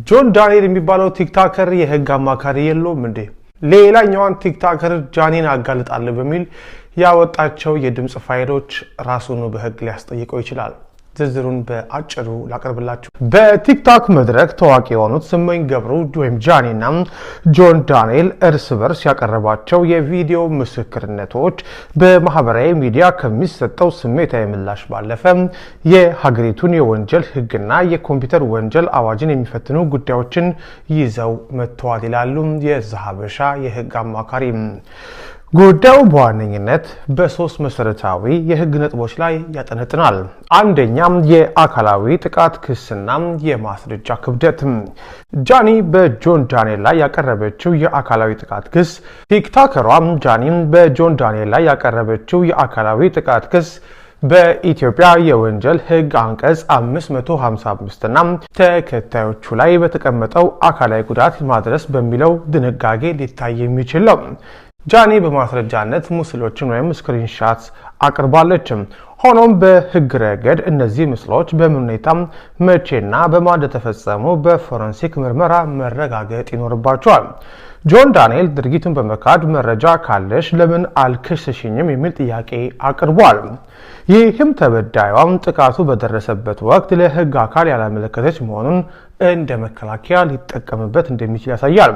ጆን ዳንኤል የሚባለው ቲክቶከር የህግ አማካሪ የለውም እንዴ? ሌላኛዋን ቲክቶከር ጃኒን አጋልጣለሁ በሚል ያወጣቸው የድምጽ ፋይሎች ራሱን በህግ ሊያስጠይቀው ይችላል። ዝርዝሩን በአጭሩ ላቀርብላችሁ። በቲክቶክ መድረክ ታዋቂ የሆኑት ስመኝ ገብሩ ወይም ጃኒና ጆን ዳንኤል እርስ በርስ ያቀረባቸው የቪዲዮ ምስክርነቶች በማህበራዊ ሚዲያ ከሚሰጠው ስሜታዊ ምላሽ ባለፈ የሀገሪቱን የወንጀል ህግና የኮምፒውተር ወንጀል አዋጅን የሚፈትኑ ጉዳዮችን ይዘው መጥተዋል ይላሉ የዛሀበሻ የህግ አማካሪ። ጉዳዩ በዋነኝነት በሶስት መሰረታዊ የህግ ነጥቦች ላይ ያጠነጥናል። አንደኛም የአካላዊ ጥቃት ክስና የማስረጃ ክብደት። ጃኒ በጆን ዳንኤል ላይ ያቀረበችው የአካላዊ ጥቃት ክስ ቲክቶከሯ ጃኒ በጆን ዳንኤል ላይ ያቀረበችው የአካላዊ ጥቃት ክስ በኢትዮጵያ የወንጀል ህግ አንቀጽ 555 እና ተከታዮቹ ላይ በተቀመጠው አካላዊ ጉዳት ማድረስ በሚለው ድንጋጌ ሊታይ የሚችል ነው። ጃኒ በማስረጃነት ምስሎችን ወይም ስክሪንሾት አቅርባለች። ሆኖም በህግ ረገድ እነዚህ ምስሎች በምን ሁኔታ መቼና በማን ተፈጸሙ በፎረንሲክ ምርመራ መረጋገጥ ይኖርባቸዋል። ጆን ዳንኤል ድርጊቱን በመካድ መረጃ ካለሽ ለምን አልከሰሽኝም የሚል ጥያቄ አቅርቧል። ይህም ተበዳዩም ጥቃቱ በደረሰበት ወቅት ለህግ አካል ያላመለከተች መሆኑን እንደ መከላከያ ሊጠቀምበት እንደሚችል ያሳያል።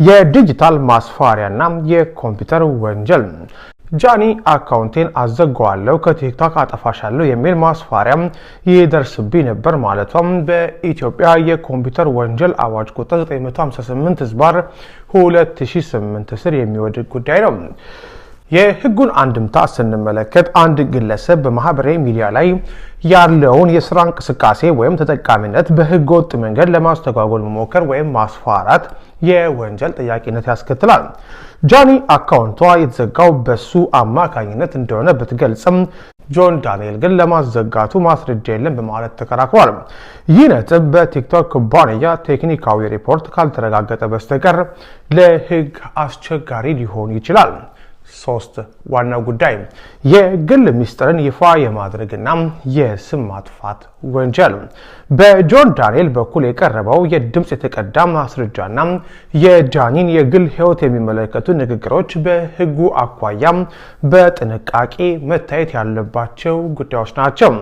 የዲጂታል ማስፈራሪያና የኮምፒውተር ወንጀል። ጃኒ አካውንቴን አዘጋዋለሁ ከቲክቶክ አጠፋሻለሁ የሚል ማስፈራሪያ ይደርስብኝ ነበር ማለቷም በኢትዮጵያ የኮምፒውተር ወንጀል አዋጅ ቁጥር 958/2008 ስር የሚወድቅ ጉዳይ ነው። የህጉን አንድምታ ስንመለከት አንድ ግለሰብ በማህበራዊ ሚዲያ ላይ ያለውን የስራ እንቅስቃሴ ወይም ተጠቃሚነት በህገ ወጥ መንገድ ለማስተጓጎል መሞከር ወይም ማስፈራራት የወንጀል ጥያቄነት ያስከትላል። ጃኒ አካውንቷ የተዘጋው በሱ አማካኝነት እንደሆነ ብትገልጽም ጆን ዳንኤል ግን ለማዘጋቱ ማስረጃ የለም በማለት ተከራክሯል። ይህ ነጥብ በቲክቶክ ኩባንያ ቴክኒካዊ ሪፖርት ካልተረጋገጠ በስተቀር ለህግ አስቸጋሪ ሊሆን ይችላል። ሶስት ዋናው ጉዳይ የግል ሚስጥርን ይፋ የማድረግና የስም ማጥፋት ወንጀል። በጆን ዳንኤል በኩል የቀረበው የድምጽ የተቀዳ ማስረጃና የጃኒን የግል ህይወት የሚመለከቱ ንግግሮች በህጉ አኳያ በጥንቃቄ መታየት ያለባቸው ጉዳዮች ናቸው።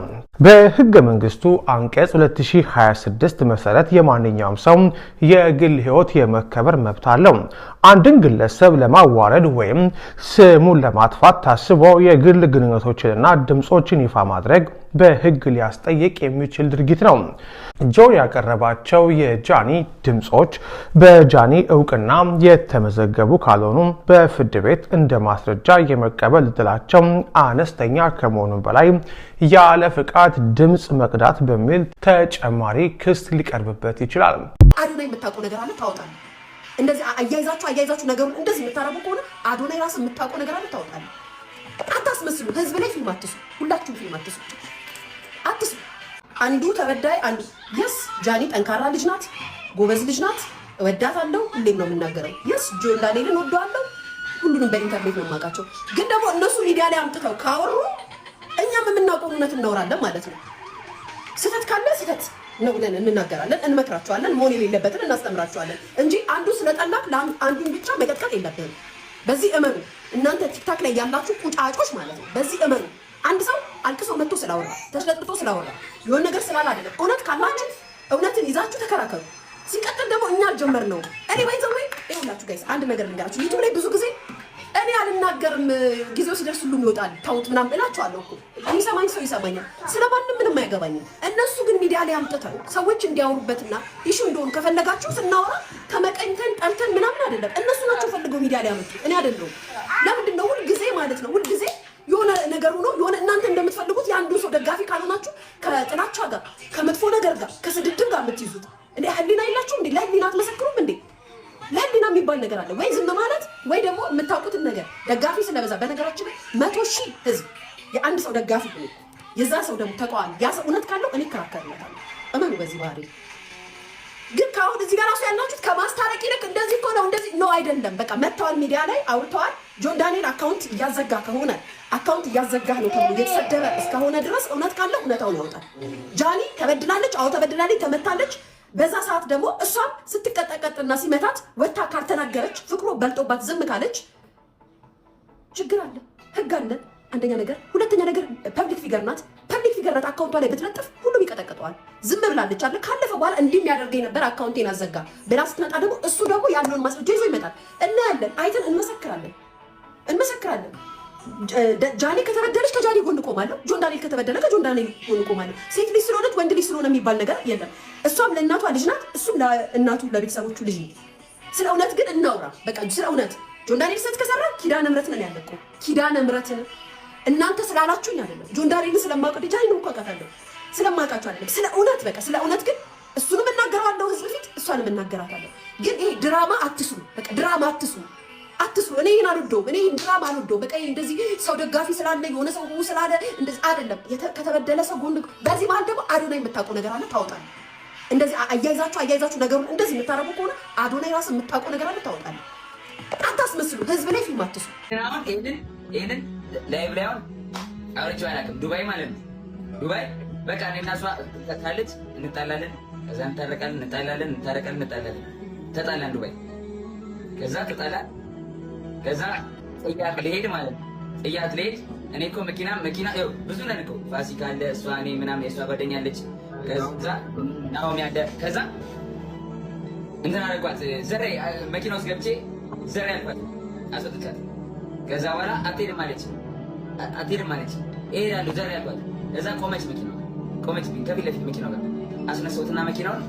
በህገ መንግስቱ አንቀጽ 2026 መሰረት የማንኛውም ሰው የግል ህይወት የመከበር መብት አለው። አንድን ግለሰብ ለማዋረድ ወይም ስሙን ለማጥፋት ታስቦ የግል ግንኙነቶችንና ድምጾችን ይፋ ማድረግ በህግ ሊያስጠይቅ የሚችል ድርጊት ነው። ጆን ያቀረባቸው የጃኒ ድምጾች በጃኒ እውቅና የተመዘገቡ ካልሆኑ በፍርድ ቤት እንደ ማስረጃ የመቀበል እድላቸው አነስተኛ ከመሆኑ በላይ ያለ ፍቃድ ድምጽ መቅዳት በሚል ተጨማሪ ክስ ሊቀርብበት ይችላል። አዶናይ የምታውቀው ነገር አለ ታውጣለህ። እንደዚህ አያይዛችሁ ነገሩን እንደዚህ የምታረጉ ከሆነ አዶናይ ራስ የምታውቀው ነገር አለ ታውጣለህ። አታስመስሉ። ህዝብ ላይ ፊልም አትስሩ። ሁላችሁም ፊልም አትስሩ። አንዱ ተበዳይ አንዱ የስ ጃኒ ጠንካራ ልጅ ናት፣ ጎበዝ ልጅ ናት፣ እወዳታለሁ። ሁሌም ነው የምናገረው። የስ ጆን ዳንኤልን እወደዋለሁ። ሁሉንም በኢንተርኔት ነው የማውቃቸው። ግን ደግሞ እነሱ ሚዲያ ላይ አምጥተው ካወሩ እኛም የምናውቀው እውነት እናወራለን ማለት ነው። ስህተት ካለ ስህተት ነው ብለን እንናገራለን፣ እንመክራቸዋለን፣ መሆን የሌለበትን እናስተምራቸዋለን እንጂ አንዱ ስለጠላክ አንዱን ብቻ መቀጥቀጥ የለብንም። በዚህ እመኑ። እናንተ ቲክታክ ላይ ያላችሁ ቁጫጮች ማለት ነው። በዚህ እመኑ። አንድ ሰው አልቅሶ መጥቶ ስላወራ ተሽለጥቶ ስላወራ የሆነ ነገር ስላላ አይደለም። እውነት ካላችሁ እውነትን ይዛችሁ ተከራከሩ። ሲቀጥል ደግሞ እኛ አልጀመርነው። እኔ ባይዘው ይኸውላችሁ ጋይስ አንድ ነገር ልንገራችሁ። ዩቲዩብ ላይ ብዙ ጊዜ እኔ አልናገርም፣ ጊዜው ሲደርስ ሁሉም ይወጣል ታውት ምናምን እላችኋለሁ እኮ። የሚሰማኝ ሰው ይሰማኛል። ስለማንም ምንም አያገባኝም። እነሱ ግን ሚዲያ ላይ አምጥተው ሰዎች እንዲያወሩበትና ኢሹ እንደሆነ ከፈለጋችሁ ስናወራ ተመቀኝተን ጠልተን ምናምን አይደለም። እነሱ ናቸው ፈልገው ሚዲያ ላይ አመጡ፣ እኔ አይደለሁም። ለምንድን ነው ሁልጊዜ ማለት ነው ሁልጊዜ የሆነ ነገር ሆኖ የሆነ እናንተ እንደምትፈልጉት የአንዱ ሰው ደጋፊ ካልሆናችሁ ከጥላቻ ጋር ከመጥፎ ነገር ጋር ከስድድብ ጋር የምትይዙት እንዴ? ህሊና የላችሁ እንዴ? ለህሊና አትመሰክሩም እንዴ? ለህሊና የሚባል ነገር አለ ወይ? ዝም ማለት ወይ ደግሞ የምታውቁትን ነገር ደጋፊ ስለበዛ። በነገራችን 100,000 ህዝብ የአንድ ሰው ደጋፊ ሆኖ የዛ ሰው ደግሞ ተቃዋሚ ያ ሰው እውነት ካለው እኔ እከራከርለታለሁ። እመኑ በዚህ ባህሪ። ግን ካሁን እዚህ ጋር ራሱ ያላችሁት ከማስታረቅ ይልቅ እንደዚህ እኮ ነው እንደዚህ ነው አይደለም። በቃ መጥተዋል፣ ሚዲያ ላይ አውርተዋል። ጆን ዳንኤል አካውንት እያዘጋ ከሆነ አካውንት እያዘጋህ ነው ተብሎ የተሰደበ እስከሆነ ድረስ እውነት ካለው እውነታውን ያወጣል። ጃኒ ተበድላለች፣ አዎ ተበድላለች፣ ተመታለች። በዛ ሰዓት ደግሞ እሷም ስትቀጠቀጥና ሲመታት ወታ ካልተናገረች ፍቅሩ በልጦባት ዝም ካለች ችግር አለ፣ ህግ አለ። አንደኛ ነገር፣ ሁለተኛ ነገር ፐብሊክ ፊገር ናት። ፐብሊክ ፊገር ናት። አካውንቷ ላይ ብትለጥፍ ሁሉም ይቀጠቅጠዋል። ዝም ብላለች አለ። ካለፈ በኋላ እንዲህ የሚያደርገኝ ነበር አካውንቴን አዘጋ ብላ ስትመጣ ደግሞ እሱ ደግሞ ያለውን ማስረጃ ይዞ ይመጣል። እናያለን፣ አይተን እንመሰክራለን። ጃኒ ከተበደለች ከጃኒ ጎን ቆማለሁ። ጆን ዳንኤል ከተበደለ ከጆን ዳንኤል ጎን ቆማለሁ። ሴት ልጅ ስለሆነች ወንድ ልጅ ስለሆነ የሚባል ነገር የለም። እሷም ለእናቷ ልጅ ናት፣ እሱም ለእናቱ ለቤተሰቦቹ ልጅ ነው። ስለ እውነት ግን እናውራ። በቃ ስለ እውነት ጆን ዳንኤል ስህተት ከሰራ ኪዳነ ምሕረት ነን ያለቀው። ኪዳነ ምሕረትን እናንተ ስላላችሁኝ አይደለም። ጆን ዳንኤልን ስለማውቀው ጃኒ ነው እኮ አውቃታለሁ። ስለማውቃቸው አይደለም። ስለ እውነት በቃ ስለ እውነት ግን እሱንም እናገራለሁ ህዝብ ፊት፣ እሷንም እናገራታለሁ። ግን ይሄ ድራማ አትስሩ። በቃ ድራማ አትስሩ። እኔ ይሄን አልወደውም። እኔ ይሄን ድራማ አልወደውም። በቃ እንደዚህ ሰው ደጋፊ ስላለ የሆነ ሰው ስላለ እንደዚህ አይደለም። ከተበደለ ሰው ጎን በዚህ መሀል ደግሞ አዶናይ የምታውቀው ነገር አለ ታወጣለህ። እንደዚህ አያይዛችሁ ነገሩን እንደዚህ የምታረጉ ከሆነ አዶናይ ራስ የምታውቀው ነገር አለ ታወጣለህ። አታስመስሉ። ህዝብ ላይ ፊልም አትስሩ። ይሄንን ላይቭ ላይ አሁን አውርቼው አላውቅም። ዱባይ ማለት ነው። ዱባይ በቃ እኔና እሷ ካለች እንጣላለን፣ ከዛ እንታረቃለን፣ እንጣላለን፣ እንታረቃለን፣ እንጣላለን። ተጣላን ዱባይ። ከዛ ተጣላን። ከዛ ጥያት ልሄድ ማለት ነው። ጥያት ልሄድ እኔ እኮ መኪና ይኸው ብዙ ነን እኮ ፋሲካ አለ፣ እሷ እኔ ምናምን የእሷ ጓደኛ አለች። ከዛ ናሆም ያለ ከዛ እንትን አደረኳት። ዘሬ መኪና ውስጥ ገብቼ ዘሬ አልኳት፣ አስወጥቻት። ከዛ በኋላ አትሄድም አለች። እሄዳለሁ ዘሬ አልኳት። ከዛ ቆመች፣ መኪናው ቆመች። ከፊት ለፊት መኪናው ጋር አስነሳሁትና መኪናውን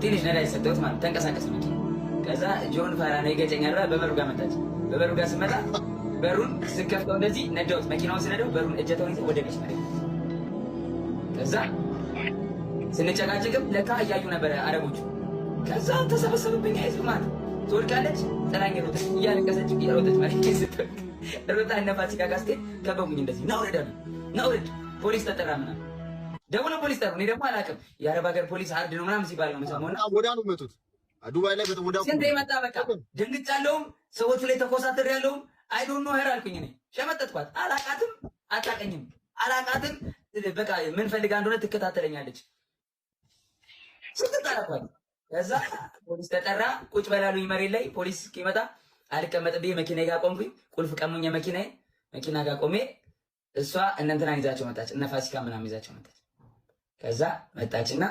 ትንሽ ነዳጅ ሰጠሁት ማለት ተንቀሳቀስ መኪና። ከዛ ጆን ፋራ ነው ይገጨኛል ብላ በበሩ ጋር መጣች። በበሩ ጋር ስመጣ በሩን ስከፍተው እንደዚህ ነዳሁት። መኪናውን ስነዳው በሩን እጀታውን ይዘው ወደቀች ማለት። ከዛ ስንጨቃጨቅም ለካ እያዩ ነበረ አረቦቹ። ከዛ ተሰበሰብብኝ። አይዞህ ማለት ትወድቃለች፣ ጥላኝ ሮጠች፣ እያለቀሰች እየሮጠች ማለት ስትወድቅ ሮጣ እነ ፋሲካ ጋር ስትሄድ ከበቡኝ። እንደዚህ ናውረድ አሉ። ናውረድ ፖሊስ ተጠራ ምናምን ደውሎ ፖሊስ ጠሩ። እኔ ደግሞ አላውቅም። የአረብ ሀገር ፖሊስ አርድ ነው ምናምን ሲባል ነው የምሰማው። እና ወዲያ ነው የመጡት ዱባይ ላይ ስንት መጣ። በቃ ድንግጫለሁም፣ ሰዎቹ ላይ ተኮሳትሬያለሁም። አይ ዶንት ኖ ሄር አልኩኝ። እኔ ሸመጠጥኳት። አላውቃትም፣ አታውቀኝም፣ አላውቃትም። በቃ ምን ፈልጋ እንደሆነ ትከታተለኛለች። ስትጣላኳት። ከዛ ፖሊስ ተጠራ። ቁጭ በላሉኝ መሬት ላይ። ፖሊስ እስኪመጣ አልቀመጥም ብዬ መኪናዬ ጋር ቆምኩኝ። ቁልፍ ቀሙኝ። መኪና ጋር ቆሜ እሷ እነ እንትናን ይዛቸው መጣች፣ እነ ፋሲካ ምናምን ይዛቸው መጣች። ከዛ መጣችና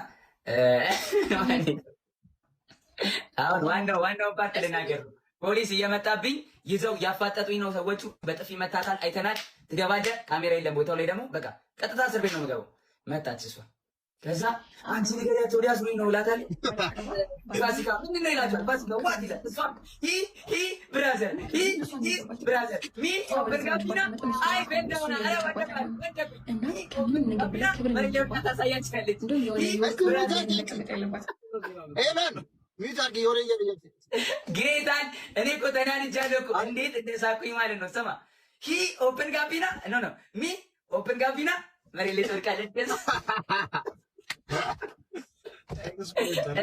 አሁን ዋናው ፓርት ልናገር። ፖሊስ እየመጣብኝ ይዘው ያፋጠጡኝ ነው ሰዎቹ። በጥፊ መታታል አይተናል። ትገባለህ፣ ካሜራ የለም ቦታው ላይ ደግሞ በቃ ቀጥታ እስር ቤት ነው የምገባው። መጣች እሷ። ከዛ አንቺ ንገሪያቸው ሊያስሩኝ ነው እላታለሁ። ፋሲካ ምንድን ነው ይላቸዋል። ፋሲካ ዋት ይላል። እሷ ብራዘር ሚ በጋቢና አይ በእንደሆነ ታሳያችኋለች። ጌታን እኔ እኮ ተናድጃለሁ እኮ እንዴት እንደሳኩኝ ማለት ነው። ስማ ኦፕን ጋቢና ሚ ኦፕን ጋቢና መሬት ላይ ትወድቃለች።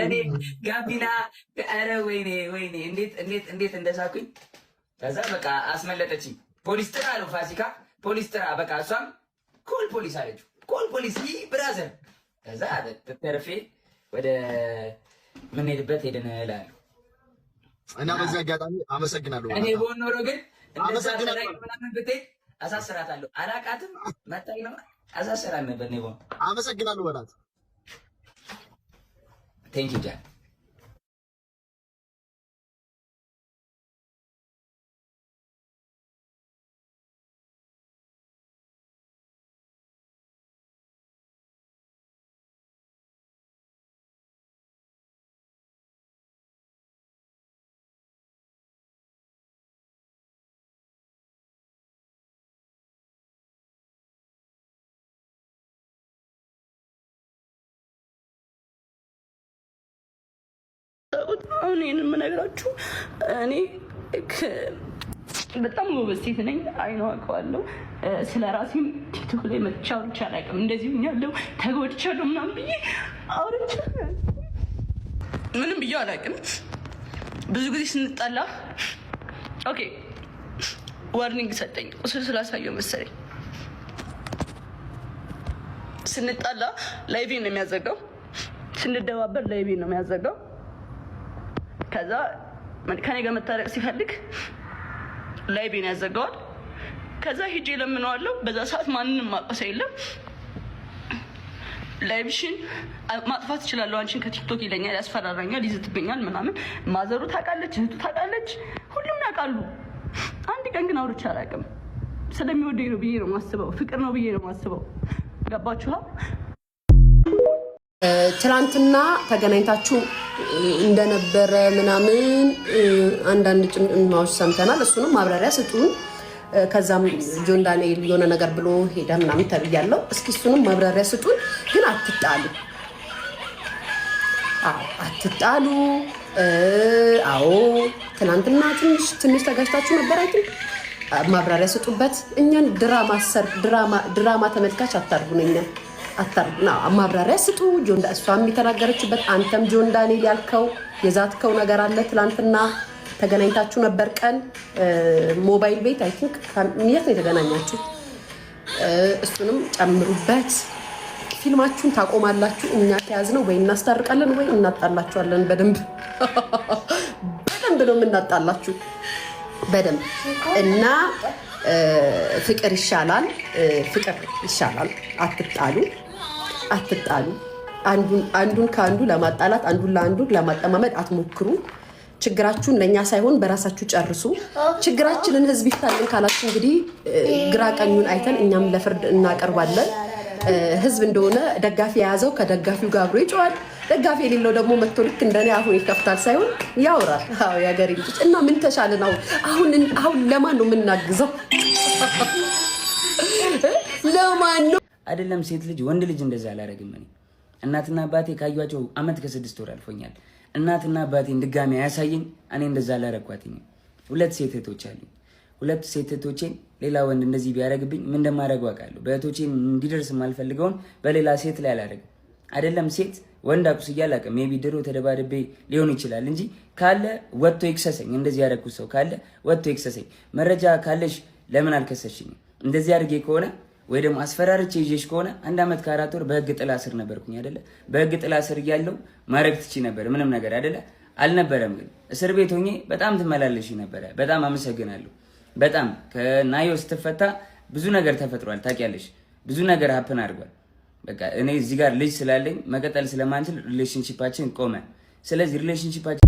እኔ ጋቢና ኧረ ወይኔ እንዴት እንደሳኩኝ። ከዛ በቃ አስመለጠችኝ። ፖሊስ ጥራ አለው ፋሲካ። ፖሊስ ጥራ በቃ እሷም ኮል ፖሊስ አለችው። ኮል ፖሊስ ብራዘር። ከዛ ተርፌ ወደ ምንሄድበት ሄደን እላለሁ። እና በዚህ አጋጣሚ አመሰግናለሁ። እኔ በሆነ ኖሮ ግን እንደዛ ላይ ምናምን ብትሄድ አሳስራታለሁ። አላቃትም መጣኝ ነው አሳስራት ነበር። እኔ በሆነ አመሰግናለሁ በላት። ቴንክ ዩ ጃን። አሁን ይሄን የምነግራችሁ እኔ በጣም ጎበዝ ሴት ነኝ። አይነው አውቀዋለሁ። ስለ ራሴም ቲክቶክ ላይ መጥቼ አውርቼ አላውቅም። እንደዚህ ሆኛለሁ ተጎድቻለሁ ምናምን ብዬ አውርቼ ምንም ብዬ አላውቅም። ብዙ ጊዜ ስንጣላ ኦኬ ዋርኒንግ ሰጠኝ። ቁስል ስላሳየው መሰለኝ ስንጣላ ላይቬን ነው የሚያዘጋው። ስንደባበር ላይቤ ነው የሚያዘጋው። ከዛ ከኔ ጋር መታረቅ ሲፈልግ ላይቤ ነው ያዘጋዋል። ከዛ ሂጄ ለምነዋለሁ። በዛ ሰዓት ማንንም ማቀሰ የለም። ላይብሽን ማጥፋት እችላለሁ አንቺን ከቲክቶክ ይለኛል፣ ያስፈራራኛል፣ ይዝትብኛል ምናምን። ማዘሩ ታውቃለች፣ እህቱ ታውቃለች፣ ሁሉም ያውቃሉ። አንድ ቀን ግን አውርቼ አላውቅም። ስለሚወደኝ ነው ብዬ ነው የማስበው፣ ፍቅር ነው ብዬ ነው የማስበው። ገባችኋ? ትናንትና ተገናኝታችሁ እንደነበረ ምናምን አንዳንድ ጭምጭምታዎች ሰምተናል። እሱንም ማብራሪያ ስጡን። ከዛም ጆን ዳንኤል የሆነ ነገር ብሎ ሄደ ምናምን ተብያለሁ። እስኪ እሱንም ማብራሪያ ስጡን። ግን አትጣሉ፣ አትጣሉ። አዎ ትናንትና ትንሽ ተጋጭታችሁ ነበር። አይደል? ማብራሪያ ስጡበት። እኛን ድራማ ተመልካች አታርጉን። እኛን አታርጉና ማብራሪያ ስጡ። እሷም የተናገረችበት አንተም ጆን ዳንኤል ያልከው የዛትከው ነገር አለ። ትናንትና ተገናኝታችሁ ነበር ቀን ሞባይል ቤት አይ ቲንክ የት ነው የተገናኛችሁ? እሱንም ጨምሩበት። ፊልማችሁን ታቆማላችሁ። እኛ ከያዝነው ወይ እናስታርቃለን ወይ እናጣላችኋለን። በደንብ ነው የምናጣላችሁ በደንብ እና ፍቅር ይሻላል። አትጣሉ። አንዱን ከአንዱ ለማጣላት አንዱን ለአንዱ ለማጠማመድ አትሞክሩ። ችግራችሁን ለእኛ ሳይሆን በራሳችሁ ጨርሱ። ችግራችንን ህዝብ ይፍታልን ካላችሁ እንግዲህ ግራ ቀኙን አይተን እኛም ለፍርድ እናቀርባለን። ህዝብ እንደሆነ ደጋፊ የያዘው ከደጋፊው ጋር አብሮ ይጮዋል። ደጋፊ የሌለው ደግሞ መጥቶ ልክ እንደኔ አሁን ይከፍታል ሳይሆን ያወራል። አዎ የሀገሬ ልጆች እና ምን ተሻለን? አሁን ለማን ነው የምናግዘው? ለማን ነው? አይደለም ሴት ልጅ ወንድ ልጅ እንደዛ አላደርግም። እኔ እናትና አባቴ ካዩዋቸው አመት ከ6 ወር አልፎኛል። እናትና አባቴን ድጋሚ አያሳየኝ። እኔ እንደዛ አላረኳትኝ። 2 ሴት እህቶች አሉኝ። 2 ሴት እህቶቼን ሌላ ወንድ እንደዚህ ቢያደርግብኝ ምን እንደማደርገው አውቃለሁ። በእህቶቼን እንዲደርስ የማልፈልገውን በሌላ ሴት ላይ አላደርግም። አይደለም ሴት ወንድ አቁስዬ አላውቅም። ሜቢ ድሮ ተደባድቤ ሊሆን ይችላል እንጂ ካለ ወጥቶ ይክሰሰኝ። እንደዚህ ያደረኩት ሰው ካለ ወጥቶ ይክሰሰኝ። መረጃ ካለሽ ለምን አልከሰሽኝም? እንደዚህ አድርጌ ከሆነ ወይ ደግሞ አስፈራርቼ ይዤሽ ከሆነ 1 ዓመት ከ4 ወር በህግ ጥላ ስር ነበርኩኝ አይደለ? በህግ ጥላ ስር እያለሁ ማድረግ ትቺ ነበር ምንም ነገር አይደለ? አልነበረም። ግን እስር ቤት ሆኜ በጣም ትመላለሽ ነበረ። በጣም አመሰግናለሁ። በጣም ከናዮ ስትፈታ ብዙ ነገር ተፈጥሯል። ታውቂያለሽ፣ ብዙ ነገር ሀፕን አድርጓል። በቃ እኔ እዚህ ጋር ልጅ ስላለኝ መቀጠል ስለማንችል ሪሌሽንሺፓችን ቆመ። ስለዚህ ሪሌሽንሺፓችን